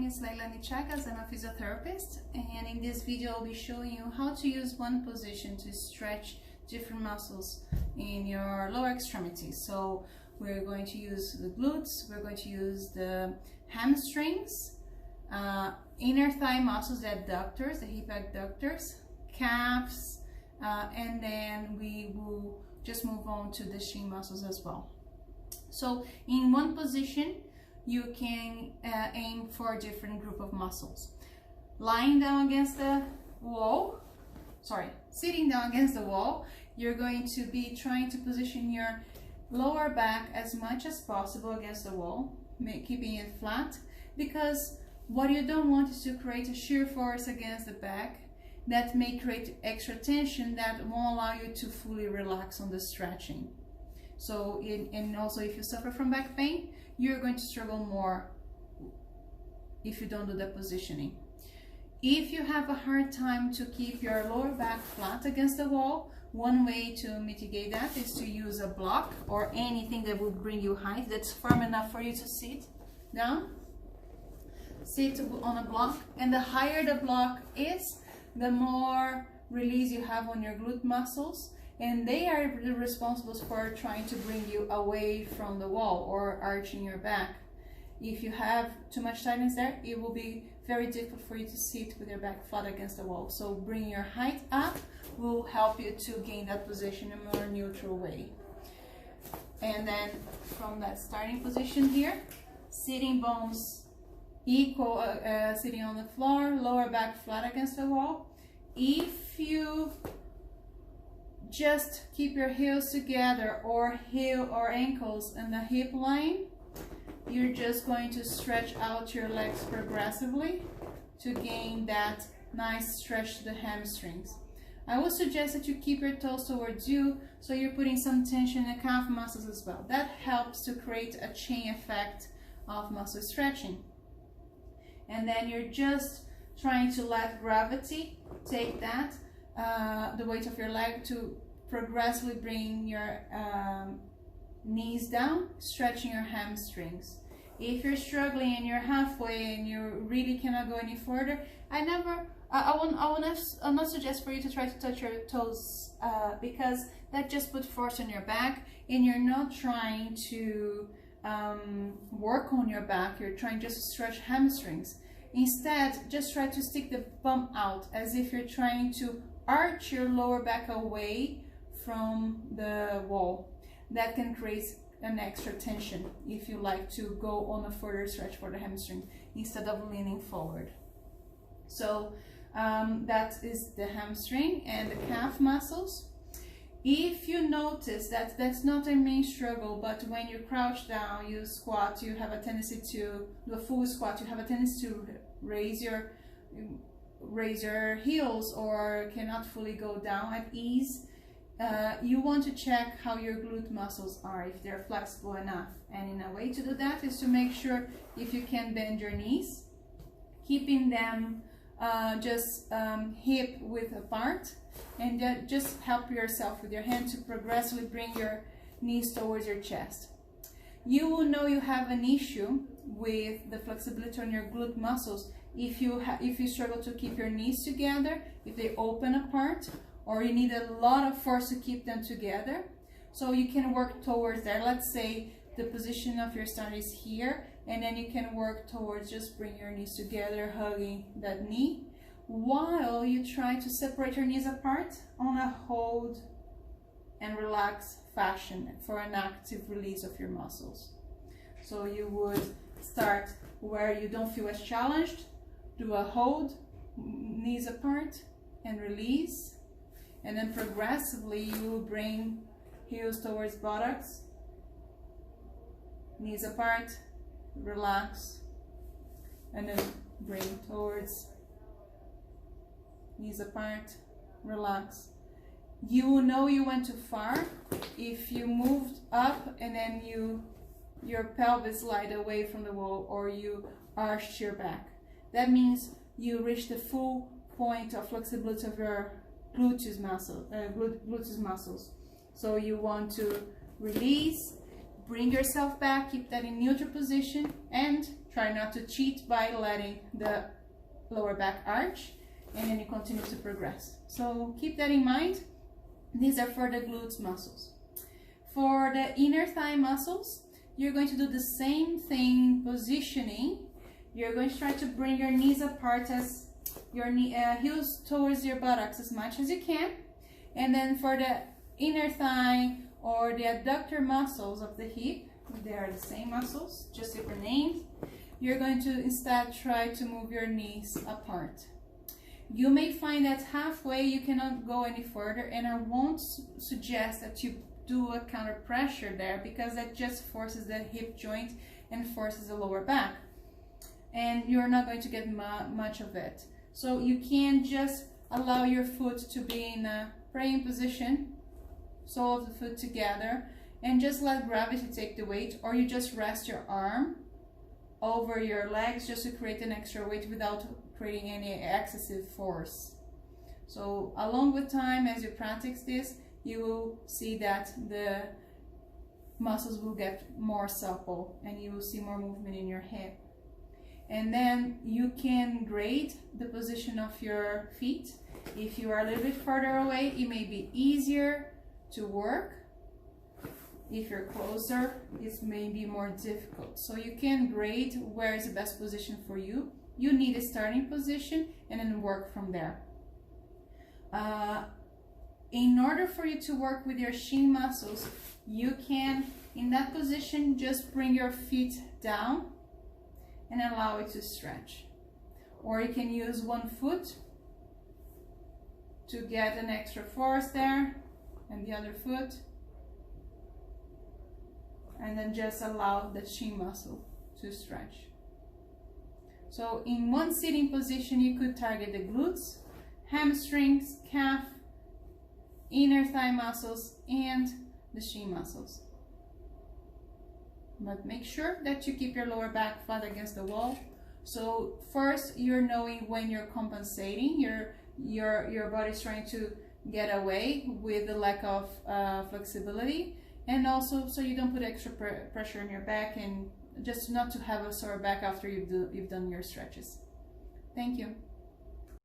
is Laylane Chagas. I'm a physiotherapist, and in this video I'll be showing you how to use one position to stretch different muscles in your lower extremities. So we're going to use the glutes, we're going to use the hamstrings, inner thigh muscles, the adductors, the hip adductors, calves, and then we will just move on to the shin muscles as well. So in one position you can aim for a different group of muscles. Lying down against the wall, sitting down against the wall, you're going to be trying to position your lower back as much as possible against the wall, keeping it flat, because what you don't want is to create a shear force against the back that may create extra tension that won't allow you to fully relax on the stretching. So, and also if you suffer from back pain, you're going to struggle more if you don't do the positioning. If you have a hard time to keep your lower back flat against the wall, one way to mitigate that is to use a block or anything that will bring you height that's firm enough for you to sit down. Sit on a block, and the higher the block is, the more release you have on your glute muscles, and they are responsible for trying to bring you away from the wall or arching your back. If you have too much tightness there, it will be very difficult for you to sit with your back flat against the wall. So bringing your height up will help you to gain that position in a more neutral way. And then from that starting position here, sitting bones equal, sitting on the floor, lower back flat against the wall. If you just keep your heels together or heel or ankles in the hip line, you're just going to stretch out your legs progressively to gain that nice stretch to the hamstrings. I would suggest that you keep your toes towards you, so you're putting some tension in the calf muscles as well. That helps to create a chain effect of muscle stretching. And then you're just trying to let gravity take that, the weight of your leg, to progressively bring your knees down, stretching your hamstrings. If you're struggling and you're halfway and you really cannot go any further, I will not suggest for you to try to touch your toes, because that just puts force on your back, and you're not trying to work on your back, you're trying just to stretch hamstrings. Instead, just try to stick the bum out as if you're trying to arch your lower back away from the wall. That can create an extra tension if you like to go on a further stretch for the hamstring instead of leaning forward. So that is the hamstring and the calf muscles. If you notice that that's not a main struggle, but when you crouch down, you squat, you have a tendency to do a full squat, you have a tendency to raise your heels or cannot fully go down at ease, you want to check how your glute muscles are, if they're flexible enough. And in a way to do that is to make sure if you can bend your knees, keeping them just hip width apart, and just help yourself with your hand to progressively bring your knees towards your chest. You will know you have an issue with the flexibility on your glute muscles if you struggle to keep your knees together, if they open apart, or you need a lot of force to keep them together. So you can work towards that. Let's say the position of your start is here, and then you can work towards just bring your knees together, hugging that knee, while you try to separate your knees apart on a hold and relax fashion for an active release of your muscles. So you would start where you don't feel as challenged, do a hold, knees apart, and release, and then progressively you will bring heels towards buttocks, knees apart, relax, and then bring towards knees apart, relax. You will know you went too far if you moved up and then your pelvis slide away from the wall, or you arched your back. That means you reached the full point of flexibility of your gluteus muscles. So you want to release, bring yourself back, keep that in neutral position, and Try not to cheat by letting the lower back arch, and then you continue to progress. So keep that in mind. These are for the glutes muscles. For the inner thigh muscles, you're going to do the same thing, positioning. You're going to try to bring your knees apart, as your heels towards your buttocks as much as you can. And then for the inner thigh or the adductor muscles of the hip, they are the same muscles, just different names. You're going to instead try to move your knees apart. You may find that halfway you cannot go any further, and I won't suggest that you do a counter pressure there, because that just forces the hip joint and forces the lower back, and you're not going to get much of it. So you can just allow your foot to be in a praying position, sole of the foot together, and just let gravity take the weight, or you just rest your arm over your legs just to create an extra weight without creating any excessive force. So along with time, as you practice this, you will see that the muscles will get more supple and you will see more movement in your hip. And then you can grade the position of your feet. If you are a little bit further away, it may be easier to work. If you're closer, it may be more difficult. So you can grade where is the best position for you. You need a starting position and then work from there. In order for you to work with your shin muscles, you can, in that position, just bring your feet down and allow it to stretch. Or you can use one foot to get an extra force there, and the other foot, and then just allow the shin muscle to stretch. So in one sitting position, you could target the glutes, hamstrings, calf, inner thigh muscles, and the shin muscles. But make sure that you keep your lower back flat against the wall. So first, you're knowing when you're compensating, your body's trying to get away with the lack of flexibility, and also so you don't put extra pressure on your back, and just not to have a sore back after you've done your stretches. Thank you.